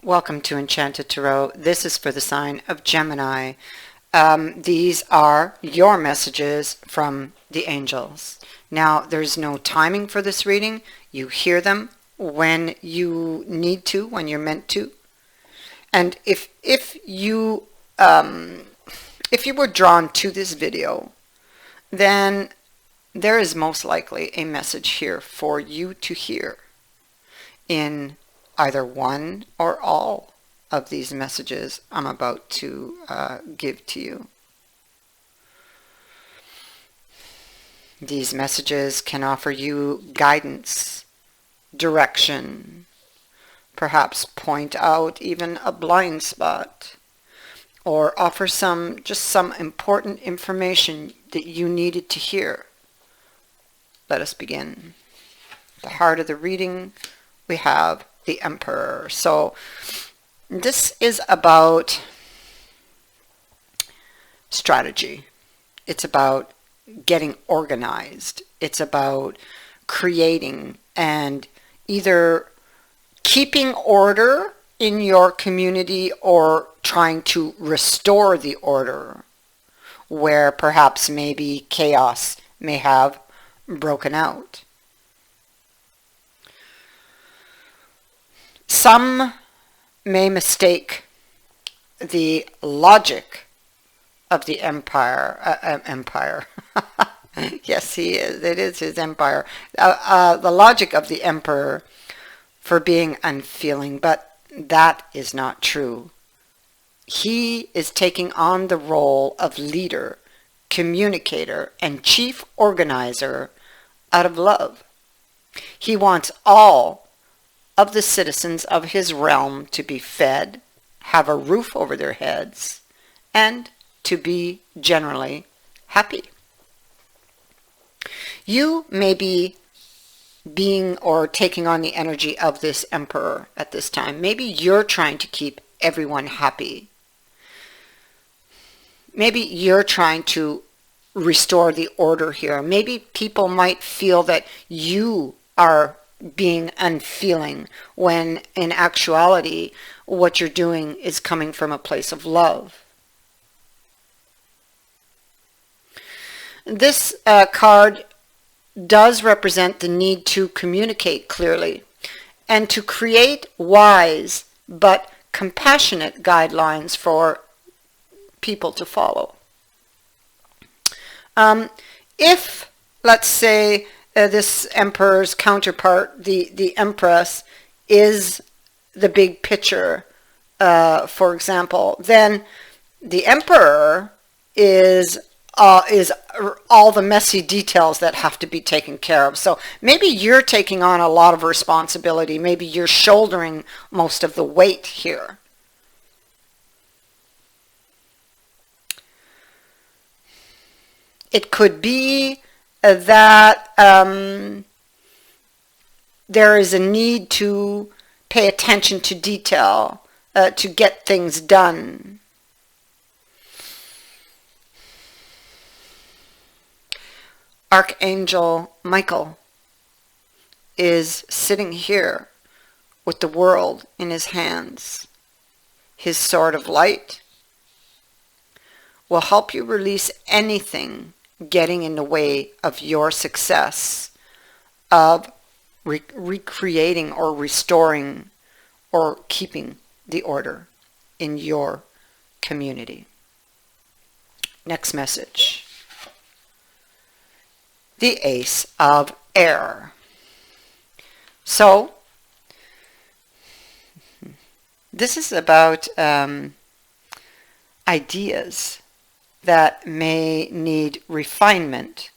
Welcome to Enchanted Tarot. This is for the sign of Gemini. These are your messages from the angels. Now, there's no timing for this reading. You hear them when you need to, when you're meant to. And if you were drawn to this video, then there is most likely a message here for you to hear in either one or all of these messages I'm about to give to you. These messages can offer you guidance, direction, perhaps point out even a blind spot, or offer some important information that you needed to hear. Let us begin. The heart of the reading, we have the Emperor. So this is about strategy. It's about getting organized. It's about creating and either keeping order in your community or trying to restore the order where perhaps maybe chaos may have broken out. Some may mistake the logic of the empire. Yes, he is. It is his empire. The logic of the emperor for being unfeeling, but that is not true. He is taking on the role of leader, communicator, and chief organizer out of love. He wants all of the citizens of his realm to be fed, have a roof over their heads, and to be generally happy. You may be being or taking on the energy of this emperor at this time. Maybe you're trying to keep everyone happy. Maybe you're trying to restore the order here. Maybe people might feel that you are being unfeeling when in actuality what you're doing is coming from a place of love. This card does represent the need to communicate clearly and to create wise but compassionate guidelines for people to follow. If, let's say, this emperor's counterpart, the empress, is the big picture, for example, then the emperor is all the messy details that have to be taken care of. So maybe you're taking on a lot of responsibility. Maybe you're shouldering most of the weight here. It could be that there is a need to pay attention to detail, to get things done. Archangel Michael is sitting here with the world in his hands. His sword of light will help you release anything getting in the way of your success of recreating or restoring or keeping the order in your community. Next message. The Ace of Air. So, this is about ideas that may need refinement.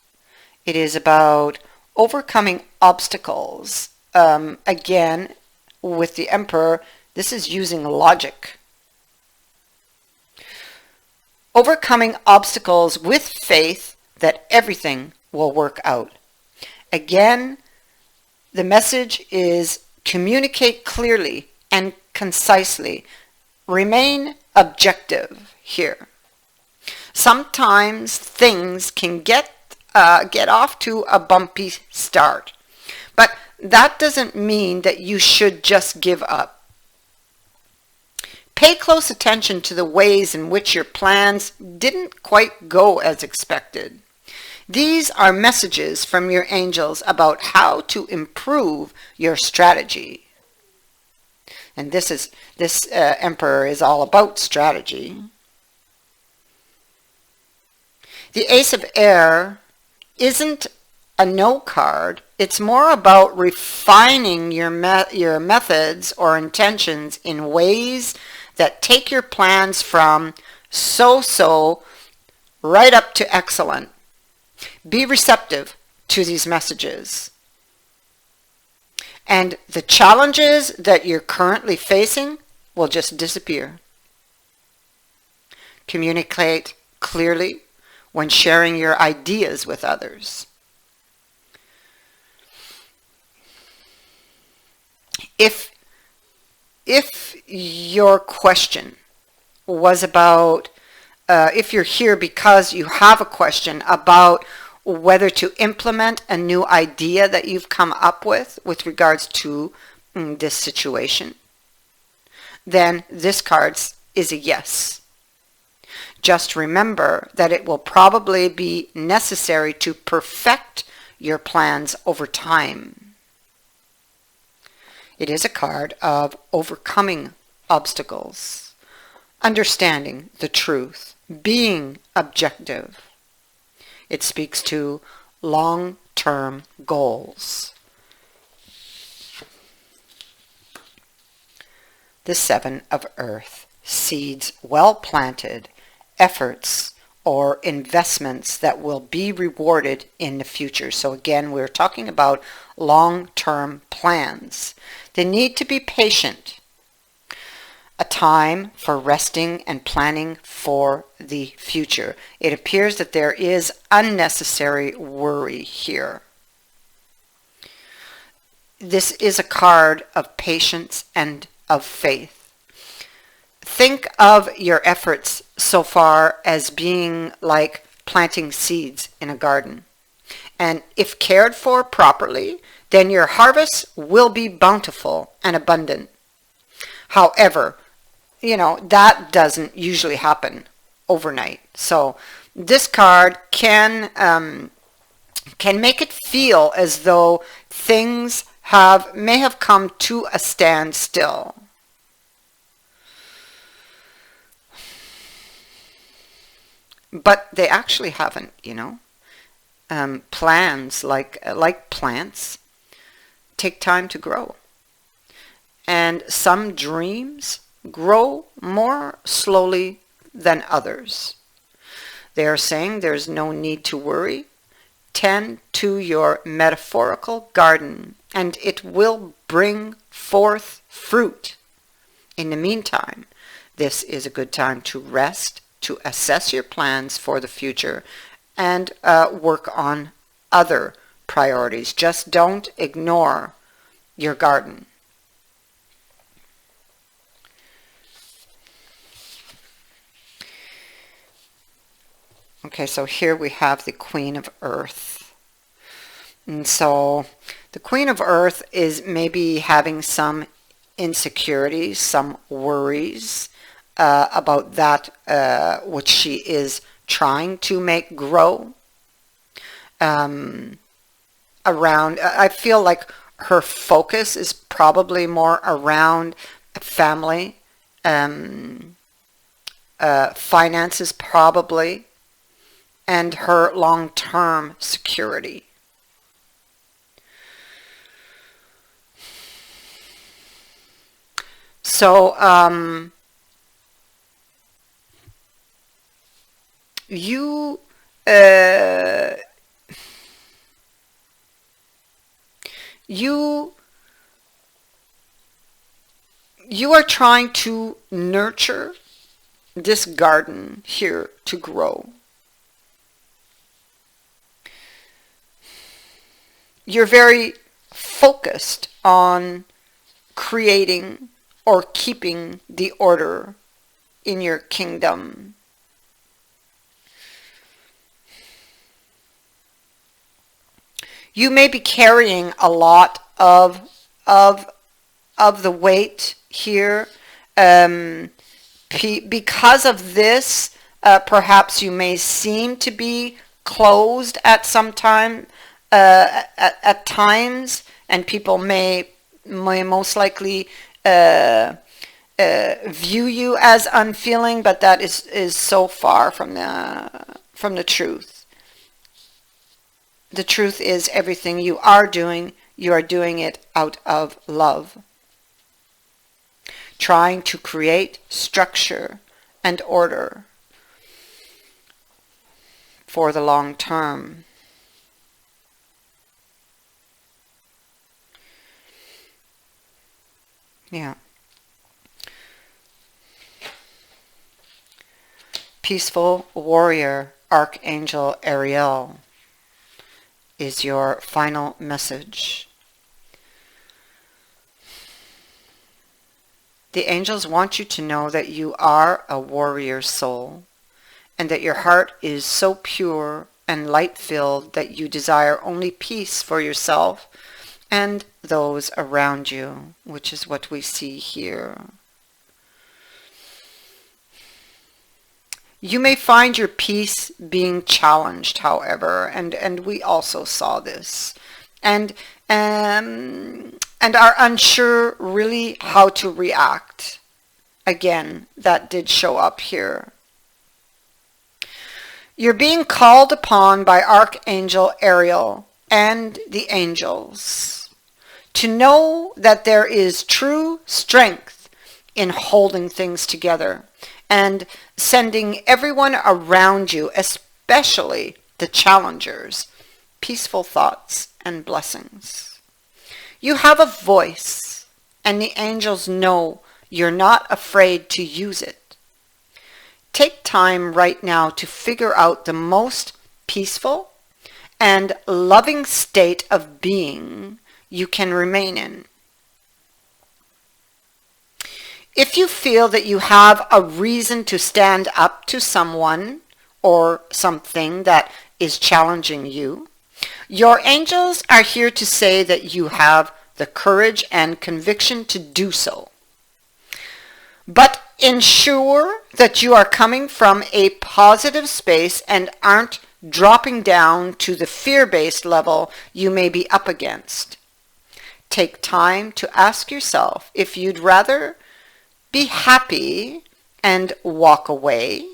It is about overcoming obstacles. Again, with the Emperor, this is using logic. Overcoming obstacles with faith that everything will work out. Again, the message is communicate clearly and concisely. Remain objective here. Sometimes things can get off to a bumpy start, but that doesn't mean that you should just give up. Pay close attention to the ways in which your plans didn't quite go as expected. These are messages from your angels about how to improve your strategy. And this Emperor is all about strategy. The Ace of Air isn't a no card. It's more about refining your methods or intentions in ways that take your plans from so-so right up to excellent. Be receptive to these messages. And the challenges that you're currently facing will just disappear. Communicate clearly when sharing your ideas with others. If your question was about, if you're here because you have a question about whether to implement a new idea that you've come up with regards to this situation, then this card is a yes. Just remember that it will probably be necessary to perfect your plans over time. It is a card of overcoming obstacles, understanding the truth, being objective. It speaks to long-term goals. The Seven of Earth, seeds well planted, efforts or investments that will be rewarded in the future. So again, we're talking about long-term plans. They need to be patient. A time for resting and planning for the future. It appears that there is unnecessary worry here. This is a card of patience and of faith. Think of your efforts so far as being like planting seeds in a garden. And if cared for properly, then your harvest will be bountiful and abundant. However, that doesn't usually happen overnight. So this card can make it feel as though things may have come to a standstill. But they actually haven't, Plans like plants take time to grow. And some dreams grow more slowly than others. They are saying there's no need to worry. Tend to your metaphorical garden, and it will bring forth fruit. In the meantime, this is a good time to rest, to assess your plans for the future, and work on other priorities. Just don't ignore your garden. Okay, so here we have the Queen of Earth. And so the Queen of Earth is maybe having some insecurities, some worries about that which she is trying to make grow. Around, I feel like her focus is probably more around family, finances probably, and her long-term security. So you are trying to nurture this garden here to grow. You're very focused on creating or keeping the order in your kingdom. You may be carrying a lot of the weight here. Because of this, perhaps you may seem to be closed at some time, at times, and people may most likely view you as unfeeling, but that is so far from the truth. The truth is everything you are doing it out of love, trying to create structure and order for the long term. Yeah. Peaceful warrior, Archangel Ariel, is your final message. The angels want you to know that you are a warrior soul, and that your heart is so pure and light-filled that you desire only peace for yourself and those around you, which is what we see here. You may find your peace being challenged, however, and we also saw this, and are unsure really how to react. Again, that did show up here. You're being called upon by Archangel Ariel and the angels to know that there is true strength in holding things together and sending everyone around you, especially the challengers, peaceful thoughts and blessings. You have a voice, and the angels know you're not afraid to use it. Take time right now to figure out the most peaceful and loving state of being you can remain in. If you feel that you have a reason to stand up to someone or something that is challenging you, your angels are here to say that you have the courage and conviction to do so. But ensure that you are coming from a positive space and aren't dropping down to the fear-based level you may be up against. Take time to ask yourself if you'd rather be happy and walk away,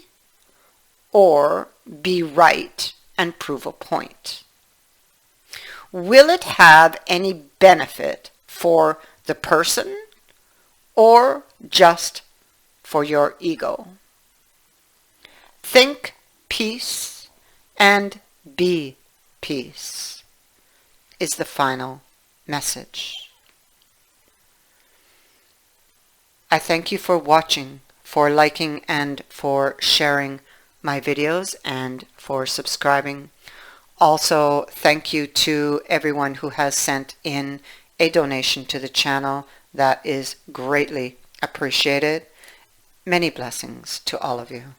or be right and prove a point. Will it have any benefit for the person or just for your ego? Think peace and be peace is the final message. I thank you for watching, for liking, and for sharing my videos, and for subscribing. Also, thank you to everyone who has sent in a donation to the channel. That is greatly appreciated. Many blessings to all of you.